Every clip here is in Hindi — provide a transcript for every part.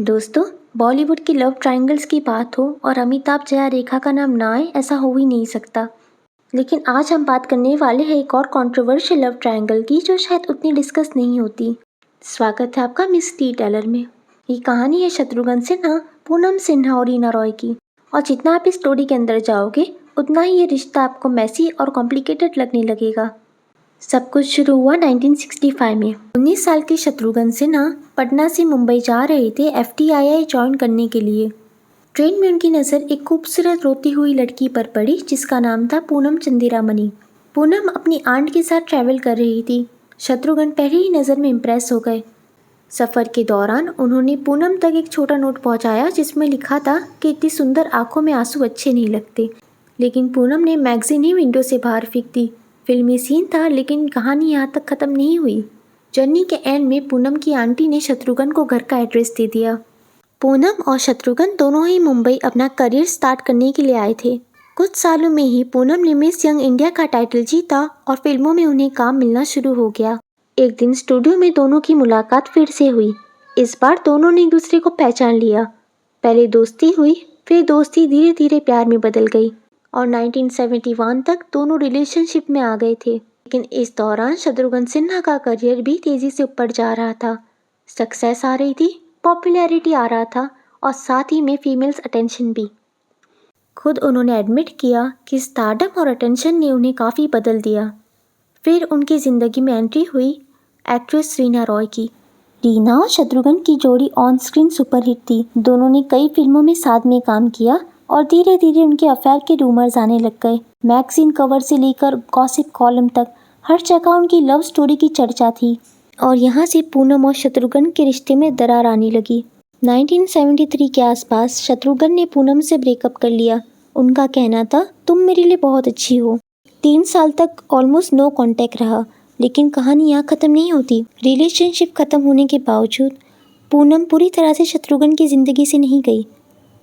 दोस्तों, बॉलीवुड की लव ट्रायंगल्स की बात हो और अमिताभ जया रेखा का नाम ना आए ऐसा हो ही नहीं सकता। लेकिन आज हम बात करने वाले हैं एक और कंट्रोवर्शियल लव ट्रायंगल की जो शायद उतनी डिस्कस नहीं होती। स्वागत है आपका मिस टी टेलर में। ये कहानी है शत्रुघ्न सिन्हा, पूनम सिन्हा और रीना रॉय की। और जितना आप इस स्टोरी के अंदर जाओगे उतना ही ये रिश्ता आपको मैसी और कॉम्प्लिकेटेड लगने लगेगा। सब कुछ शुरू हुआ 1965 में। 19 साल के शत्रुघ्न सिन्हा पटना से मुंबई जा रहे थे FTII ज्वाइन करने के लिए। ट्रेन में उनकी नज़र एक खूबसूरत रोती हुई लड़की पर पड़ी जिसका नाम था पूनम चंदिरामणि। पूनम अपनी आंट के साथ ट्रैवल कर रही थी। शत्रुघ्न पहली ही नज़र में इम्प्रेस हो गए। सफ़र के दौरान उन्होंने पूनम तक एक छोटा नोट पहुंचाया जिसमें लिखा था कि इतनी सुंदर आंखों में आंसू अच्छे नहीं लगते। लेकिन पूनम ने मैगजीन ही विंडो से बाहर फेंक दी। फिल्मी सीन था लेकिन कहानी यहाँ तक ख़त्म नहीं हुई। जर्नी के एंड में पूनम की आंटी ने शत्रुघ्न को घर का एड्रेस दे दिया। पूनम और शत्रुघ्न दोनों ही मुंबई अपना करियर स्टार्ट करने के लिए आए थे। कुछ सालों में ही पूनम ने मिस यंग इंडिया का टाइटल जीता और फिल्मों में उन्हें काम मिलना शुरू हो गया। एक दिन स्टूडियो में दोनों की मुलाकात फिर से हुई। इस बार दोनों ने एक दूसरे को पहचान लिया। पहले दोस्ती हुई, फिर दोस्ती धीरे धीरे प्यार में बदल गई और 1971 तक दोनों रिलेशनशिप में आ गए थे। लेकिन इस दौरान शत्रुघ्न सिन्हा का करियर भी तेजी से ऊपर जा रहा था। सक्सेस आ रही थी, पॉपुलैरिटी आ रहा था और साथ ही में फीमेल्स अटेंशन भी। खुद उन्होंने एडमिट किया कि स्टारडम और अटेंशन ने उन्हें काफ़ी बदल दिया। फिर उनकी ज़िंदगी में एंट्री हुई एक्ट्रेस रीना रॉय की। रीना और शत्रुघ्न की जोड़ी ऑन स्क्रीन सुपरहिट थी। दोनों ने कई फिल्मों में साथ में काम किया और धीरे धीरे उनके अफेयर के रूमर्स आने लग गए। मैगजीन कवर से लेकर गॉसिप कॉलम तक हर जगह उनकी लव स्टोरी की चर्चा थी। और यहाँ से पूनम और शत्रुघ्न के रिश्ते में दरार आने लगी। 1973 के आसपास शत्रुघ्न ने पूनम से ब्रेकअप कर लिया। उनका कहना था, तुम मेरे लिए बहुत अच्छी हो। 3 साल तक ऑलमोस्ट नो कांटेक्ट रहा। लेकिन कहानी यहाँ ख़त्म नहीं होती। रिलेशनशिप ख़त्म होने के बावजूद पूनम पूरी तरह से शत्रुघ्न की ज़िंदगी से नहीं गई।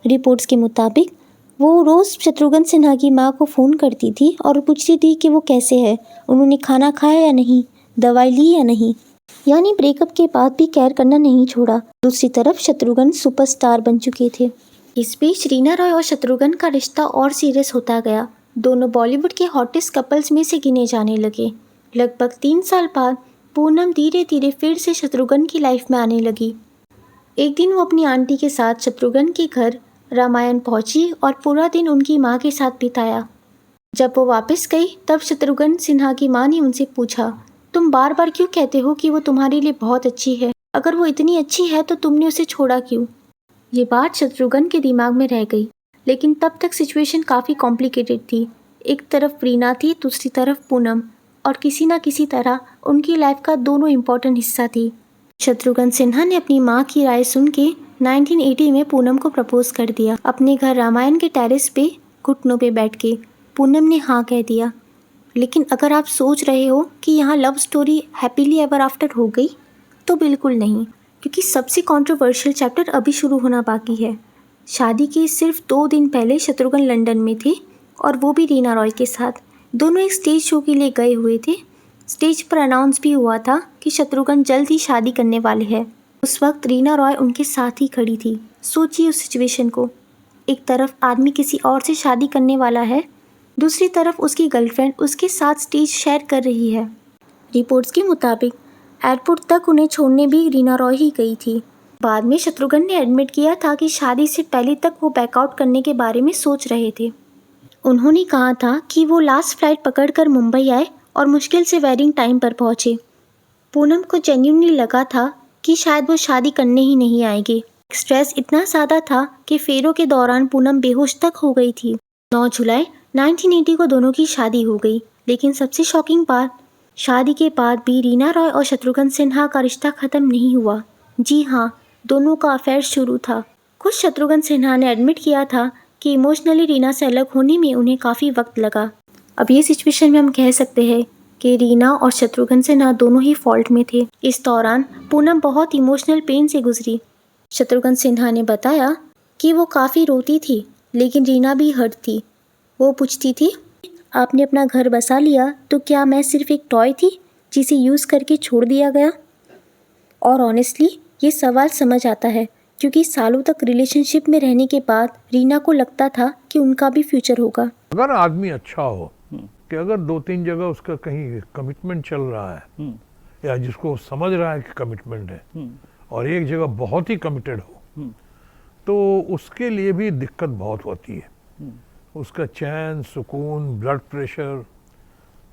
रिपोर्ट्स के मुताबिक वो रोज़ शत्रुघ्न सिन्हा की माँ को फ़ोन करती थी और पूछती थी कि वो कैसे है, उन्होंने खाना खाया या नहीं, दवाई ली या नहीं। यानी ब्रेकअप के बाद भी केयर करना नहीं छोड़ा। दूसरी तरफ शत्रुघ्न सुपरस्टार बन चुके थे। इस बीच रीना रॉय और शत्रुघ्न का रिश्ता और सीरियस होता गया। दोनों बॉलीवुड के हॉटेस्ट कपल्स में से गिने जाने लगे। लगभग 3 साल बाद पूनम धीरे धीरे फिर से शत्रुघ्न की लाइफ में आने लगी। एक दिन वो अपनी आंटी के साथ शत्रुघ्न के घर रामायण पहुंची और पूरा दिन उनकी माँ के साथ बिताया। जब वो वापस गई तब शत्रुघ्न सिन्हा की माँ ने उनसे पूछा, तुम बार बार क्यों कहते हो कि वो तुम्हारे लिए बहुत अच्छी है? अगर वो इतनी अच्छी है तो तुमने उसे छोड़ा क्यों? ये बात शत्रुघ्न के दिमाग में रह गई। लेकिन तब तक सिचुएशन काफ़ी कॉम्प्लिकेटेड थी। एक तरफ रीना थी, दूसरी तरफ पूनम, और किसी न किसी तरह उनकी लाइफ का दोनों इम्पोर्टेंट हिस्सा थी। शत्रुघ्न सिन्हा ने अपनी माँ की राय सुन के 1980 में पूनम को प्रपोज कर दिया। अपने घर रामायण के टेरेस पे घुटनों पे बैठ के पूनम ने हाँ कह दिया। लेकिन अगर आप सोच रहे हो कि यहाँ love story happily ever after हो गई, तो बिल्कुल नहीं, क्योंकि सबसे कंट्रोवर्शियल चैप्टर अभी शुरू होना बाकी है। शादी के सिर्फ 2 दिन पहले शत्रुघ्न लंदन में थे और वो भी रीना रॉय के साथ। दोनों एक स्टेज शो के लिए गए हुए थे। स्टेज पर अनाउंस भी हुआ था कि शत्रुघ्न जल्द ही शादी करने वाले हैं। उस वक्त रीना रॉय उनके साथ ही खड़ी थी। सोचिए उस सिचुएशन को। एक तरफ आदमी किसी और से शादी करने वाला है, दूसरी तरफ उसकी गर्लफ्रेंड उसके साथ स्टेज शेयर कर रही है। रिपोर्ट्स के मुताबिक एयरपोर्ट तक उन्हें छोड़ने भी रीना रॉय ही गई थी। बाद में शत्रुघ्न ने एडमिट किया था कि शादी से पहले तक वो बैकआउट करने के बारे में सोच रहे थे। उन्होंने कहा था कि वो लास्ट फ्लाइट पकड़कर मुंबई आए और मुश्किल से वेडिंग टाइम पर पहुंचे। पूनम को जेन्युइनली लगा था कि शायद वो शादी करने ही नहीं आएगी। स्ट्रेस इतना ज़्यादा था कि फेरों के दौरान पूनम बेहोश तक हो गई थी। 9 जुलाई 1980 को दोनों की शादी हो गई। लेकिन सबसे शॉकिंग बात, शादी के बाद भी रीना रॉय और शत्रुघ्न सिन्हा का रिश्ता ख़त्म नहीं हुआ। जी हाँ, दोनों का अफेयर शुरू था। खुद शत्रुघ्न सिन्हा ने एडमिट किया था कि इमोशनली रीना से अलग होने में उन्हें काफ़ी वक्त लगा। अब ये सिचुएशन में हम कह सकते हैं कि रीना और शत्रुघ्न सिन्हा दोनों ही फॉल्ट में थे। इस दौरान पूनम बहुत इमोशनल पेन से गुजरी। शत्रुघ्न सिन्हा ने बताया कि वो काफ़ी रोती थी, लेकिन रीना भी हर्ट थी। वो पूछती थी, आपने अपना घर बसा लिया तो क्या मैं सिर्फ एक टॉय थी जिसे यूज़ करके छोड़ दिया गया? और ऑनेस्टली ये सवाल समझ आता है, क्योंकि सालों तक रिलेशनशिप में रहने के बाद रीना को लगता था कि उनका भी फ्यूचर होगा। अगर आदमी अच्छा हो कि अगर 2-3 जगह उसका कहीं कमिटमेंट चल रहा है या जिसको समझ रहा है कि कमिटमेंट है और एक जगह बहुत ही कमिटेड हो तो उसके लिए भी दिक्कत बहुत होती है। उसका चैन, सुकून, ब्लड प्रेशर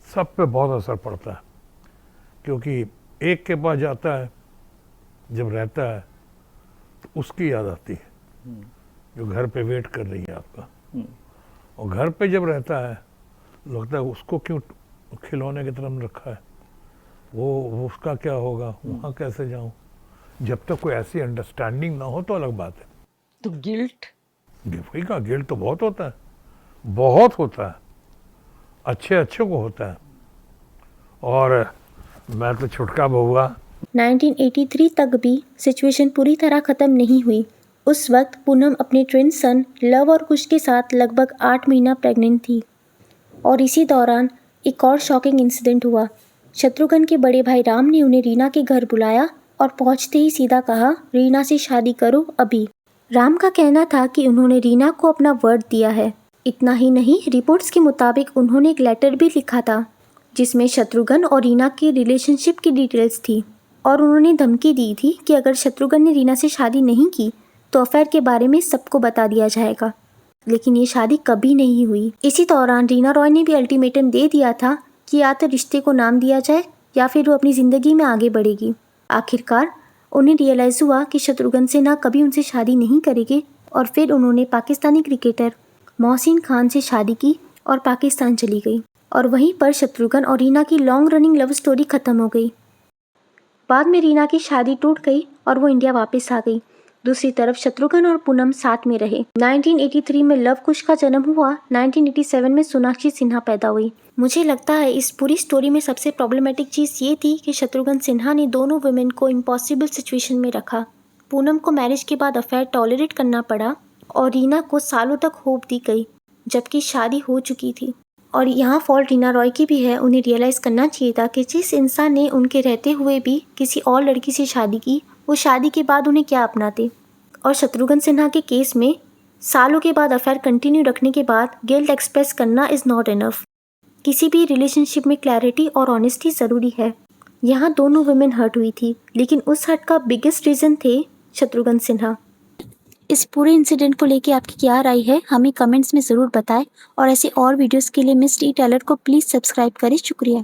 सब पे बहुत असर पड़ता है, क्योंकि एक के पास जाता है जब रहता है तो उसकी याद आती है जो घर पे वेट कर रही है आपका, और घर पे जब रहता है लगता है उसको क्यों खिलौने की तरफ रखा है, वो उसका क्या होगा, वहाँ कैसे जाऊँ। जब तक कोई ऐसी अंडरस्टैंडिंग ना हो तो अलग बात है। तो गिल्ट, वही का गिल्ट तो बहुत होता है, बहुत होता है, अच्छे अच्छे को होता है। और मैं तो छुटका बहुआ। 1983 तक भी सिचुएशन पूरी तरह ख़त्म नहीं हुई। उस वक्त पूनम अपने ट्विन सन लव और कुश के साथ लगभग 8 महीना प्रेग्नेंट थी। और इसी दौरान एक और शॉकिंग इंसिडेंट हुआ। शत्रुघ्न के बड़े भाई राम ने उन्हें रीना के घर बुलाया और पहुंचते ही सीधा कहा, रीना से शादी करो अभी। राम का कहना था कि उन्होंने रीना को अपना वर्ड दिया है। इतना ही नहीं, रिपोर्ट्स के मुताबिक उन्होंने एक लेटर भी लिखा था जिसमें शत्रुघ्न और रीना की रिलेशनशिप की डिटेल्स थी, और उन्होंने धमकी दी थी कि अगर शत्रुघ्न ने रीना से शादी नहीं की तो अफेयर के बारे में सबको बता दिया जाएगा। लेकिन ये शादी कभी नहीं हुई। इसी दौरान रीना रॉय ने भी अल्टीमेटम दे दिया था कि या तो रिश्ते को नाम दिया जाए या फिर वो अपनी ज़िंदगी में आगे बढ़ेगी। आखिरकार उन्हें रियलाइज़ हुआ कि शत्रुघ्न सिन्हा कभी उनसे शादी नहीं करेंगे, और फिर उन्होंने पाकिस्तानी क्रिकेटर मोहसिन खान से शादी की और पाकिस्तान चली गई। और वहीं पर शत्रुघ्न और रीना की लॉन्ग रनिंग लव स्टोरी ख़त्म हो गई। बाद में रीना की शादी टूट गई और वो इंडिया वापस आ गई। दूसरी तरफ शत्रुघ्न और पूनम साथ में रहे। 1983 में लव कुश का जन्म हुआ। 1987 में सोनाक्षी सिन्हा पैदा हुई। मुझे लगता है इस पूरी स्टोरी में सबसे प्रॉब्लमेटिक चीज़ ये थी कि शत्रुघ्न सिन्हा ने दोनों वुमेन को इम्पॉसिबल सिचुएशन में रखा। पूनम को मैरिज के बाद अफेयर टॉलरेट करना पड़ा और रीना को सालों तक होप दी गई जबकि शादी हो चुकी थी। और यहाँ फॉल्ट रीना रॉय की भी है। उन्हें रियलाइज़ करना चाहिए था कि जिस इंसान ने उनके रहते हुए भी किसी और लड़की से शादी की, वो शादी के बाद उन्हें क्या अपनाते। और शत्रुघ्न सिन्हा के केस में सालों के बाद अफेयर कंटिन्यू रखने के बाद गिल्ट एक्सप्रेस करना इज़ नॉट इनफ। किसी भी रिलेशनशिप में क्लैरिटी और ऑनेस्टी ज़रूरी है। यहाँ दोनों वुमेन हर्ट हुई थी, लेकिन उस हर्ट का बिगेस्ट रीज़न थे शत्रुघ्न सिन्हा। इस पूरे इंसिडेंट को लेके आपकी क्या राय है, हमें कमेंट्स में ज़रूर बताएं। और ऐसे और वीडियोस के लिए मिस टी टेलर को प्लीज़ सब्सक्राइब करें। शुक्रिया।